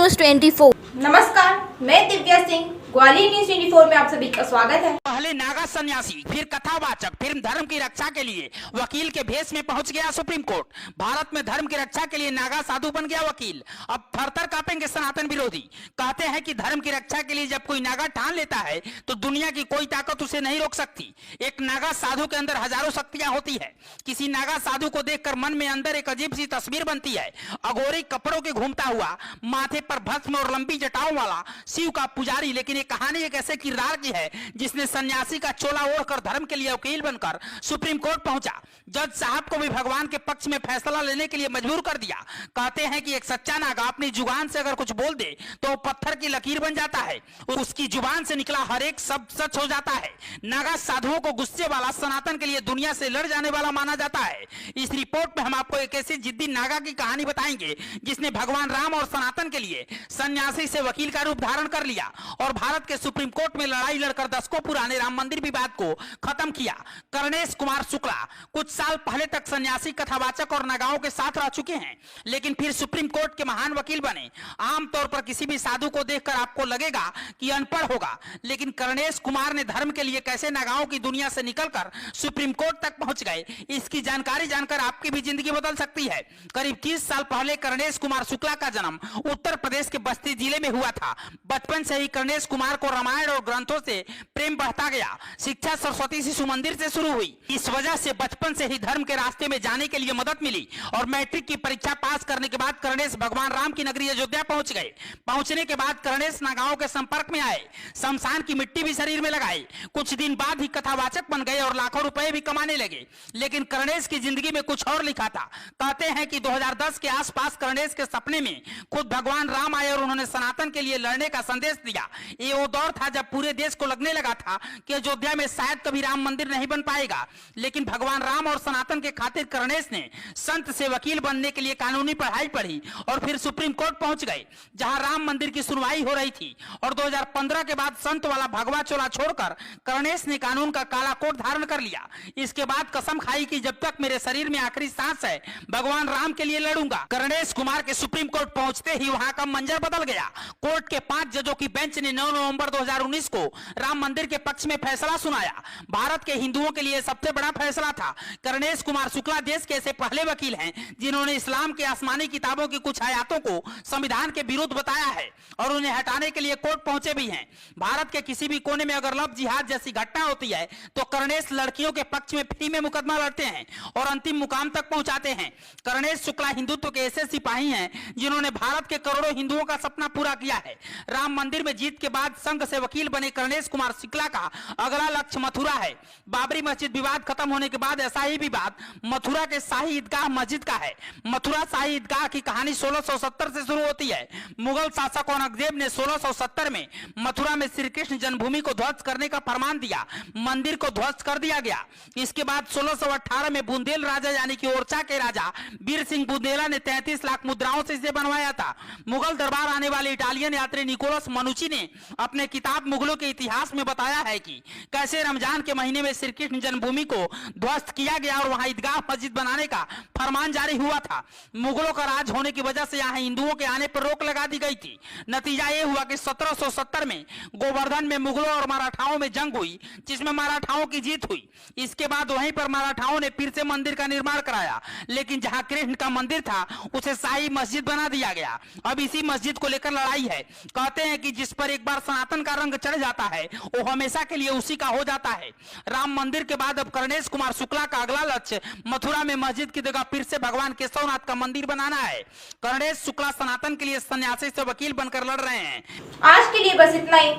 News 24। नमस्कार, मैं Divya Singh, Gwalior news 24 में आप सभी का स्वागत है। पहले नागा सन्यासी, फिर कथावाचक, फिर धर्म की रक्षा के लिए वकील के भेष में पहुंच गया सुप्रीम कोर्ट। भारत में धर्म की रक्षा के लिए नागा साधु बन गया वकील। अब थरथर कांपेंगे सनातन विरोधी। कहते हैं कि धर्म की रक्षा के लिए जब कोई नागा ठान लेता है तो दुनिया की कोई ताकत उसे नहीं रोक सकती। एक नागा साधु के अंदर हजारों शक्तियां होती है। किसी नागा साधु को देखकर मन में अंदर एक अजीब सी तस्वीर बनती है। अघोरी कपड़ों के घूमता हुआ, माथे पर भस्म और लंबी जटाओं वाला शिव का पुजारी। लेकिन ये कहानी एक ऐसे किरदार की है जिसने सन्यासी का चोला ओढ़कर धर्म के लिए वकील बनकर सुप्रीम कोर्ट पहुंचा। जज साहब को भी भगवान के पक्ष में फैसला लेने के लिए मजबूर कर दिया। कहते हैं कि एक सच्चा नागा अपनी जुबान से अगर कुछ बोल दे तो वो पत्थर की लकीर बन जाता है। उसकी जुबान से निकला हर एक शब्द सच हो जाता है। नागा साधुओं को गुस्से वाला, सनातन के लिए दुनिया से लड़ जाने वाला माना जाता है। इस रिपोर्ट में हम आपको एक ऐसी जिद्दी नागा की कहानी बताएंगे जिसने भगवान राम और सनातन के लिए सन्यासी से वकील का रूप धारण कर लिया और भारत के सुप्रीम कोर्ट में लड़ाई लड़कर दशकों पुराने राम मंदिर विवाद को खत्म किया। कर्णेश कुमार शुक्ला कुछ साल पहले तक सन्यासी, कथावाचक और नागाओं के साथ रह चुके हैं, लेकिन फिर सुप्रीम कोर्ट के महान वकील बने। आमतौर पर किसी भी साधु को देखकर आपको लगेगा कि अनपढ़ होगा, लेकिन कर्णेश कुमार ने धर्म के लिए कैसे नागाओं की दुनिया से निकलकर सुप्रीम कोर्ट तक पहुंच गए, इसकी जानकारी जानकर आपकी भी जिंदगी बदल सकती है। करीब 30 साल पहले कर्णेश कुमार शुक्ला का जन्म उत्तर प्रदेश के बस्ती जिले में हुआ था। बचपन से ही कर्णेश कुमार को रामायण और ग्रंथों से प्रेम बढ़ता गया। शिक्षा सरस्वती शिशु मंदिर से शुरू हुई। इस वजह से बचपन से ही धर्म के रास्ते में जाने के लिए मदद मिली और मैट्रिक की परीक्षा पास करने के बाद कर्णेश भगवान राम की नगरी अयोध्या पहुंच गए। पहुंचने के बाद कर्णेश नागाओं के संपर्क में आए, शमशान की मिट्टी भी शरीर में लगाई। कुछ दिन बाद ही कथावाचक बन गए और लाखों रुपए भी कमाने लगे। लेकिन कर्णेश की जिंदगी में कुछ और लिखा था। कहते हैं कि 2010 के आसपास कर्णेश के सपने में खुद भगवान राम आए और उन्होंने सनातन के लिए लड़ने का संदेश दिया। ये वो दौर था जब पूरे देश को लगने लगा था कि अयोध्या में शायद कभी राम मंदिर नहीं बन पाएगा, लेकिन भगवान राम और सनातन के खातिर कर्णेश ने संत से वकील बनने के लिए कानूनी पढ़ाई पढ़ी और फिर सुप्रीम कोर्ट पहुंच गए, जहां राम मंदिर की सुनवाई हो रही थी। और 2015 के बाद संत वाला भगवा चोला छोड़कर कर्णेश ने कानून का काला कोट धारण कर लिया। इसके बाद कसम खाई कि जब तक मेरे शरीर में आखिरी सांस है भगवान राम के लिए लड़ूंगा। कर्णेश कुमार के सुप्रीम कोर्ट पहुंचते ही वहां का मंजर बदल गया। कोर्ट के 5 जजों की बेंच ने 9 नवंबर 2019 को राम मंदिर के पक्ष में फैसला सुनाया। भारत के हिंदुओं के लिए सबसे बड़ा फैसला था। कर्णेश कुमार शुक्ला देश के ऐसे पहले वकील हैं जिन्होंने इस्लाम की आसमानी किताबों की कुछ आयतों को संविधान के विरुद्ध बताया है और उन्हें हटाने के लिए कोर्ट पहुंचे भी हैं। भारत के किसी भी कोने में अगर लव जिहाद जैसी घटना होती है तो कर्णेश लड़कियों के पक्ष में फ्री में मुकदमा लड़ते हैं और अंतिम मुकाम तक पहुंचाते हैं। कर्णेश शुक्ला हिंदुत्व के ऐसे सिपाही हैं जिन्होंने भारत के करोड़ों हिंदुओं का सपना पूरा किया है। राम मंदिर में जीत के बाद संघ से वकील बने कर्णेश कुमार शुक्ला का अगला लक्ष्य मथुरा है। बाबरी मस्जिद विवाद खत्म होने के बाद ऐसा ही विवाद मथुरा के शाही ईदगाह मस्जिद का है। मथुरा शाही ईदगाह की कहानी 1670 से शुरू होती है। मुगल शासक औरंगजेब ने 1670 में मथुरा में श्री कृष्ण जन्मभूमि को ध्वस्त करने का फरमान दिया। मंदिर को ध्वस्त कर दिया गया। इसके बाद 1618 में बुंदेल राजा यानी कि ओरछा के राजा वीर सिंह बुंदेला ने 33 लाख मुद्राओं से इसे बनवाया था। मुगल दरबार आने वाले इटालियन यात्री निकोलस मनुची ने अपने किताब मुगलों के इतिहास में बताया है कि कैसे रमजान के महीने में श्री कृष्ण जन्मभूमि को ध्वस्त किया गया और वहां ईदगाह मस्जिद बनाने का फरमान जारी हुआ था। मुगलों का राज होने की वजह से यहाँ हिंदुओं के आने पर रोक लगा दी गई थी। नतीजा ये हुआ कि 1770 में गोवर्धन में मुगलों और मराठाओं में जंग हुई, जिसमें मराठाओं की जीत हुई। इसके बाद वहीं पर मराठाओं ने फिर से मंदिर का निर्माण कराया, लेकिन जहां कृष्ण का मंदिर था उसे शाही मस्जिद बना दिया गया। अब इसी मस्जिद को लेकर लड़ाई है। कहते हैं कि जिस पर एक बार सनातन का रंग चढ़ जाता है वो हमेशा के लिए उसी का हो जाता है। राम मंदिर के बाद अब कर्णेश कुमार शुक्ला का अगला लक्ष्य मथुरा में मस्जिद की जगह फिर से भगवान केशवनाथ का मंदिर बनाना है। कर्णेश शुक्ला सनातन के लिए सन्यासी से वकील बनकर लड़ रहे हैं। आज के लिए बस इतना ही।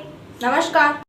नमस्कार।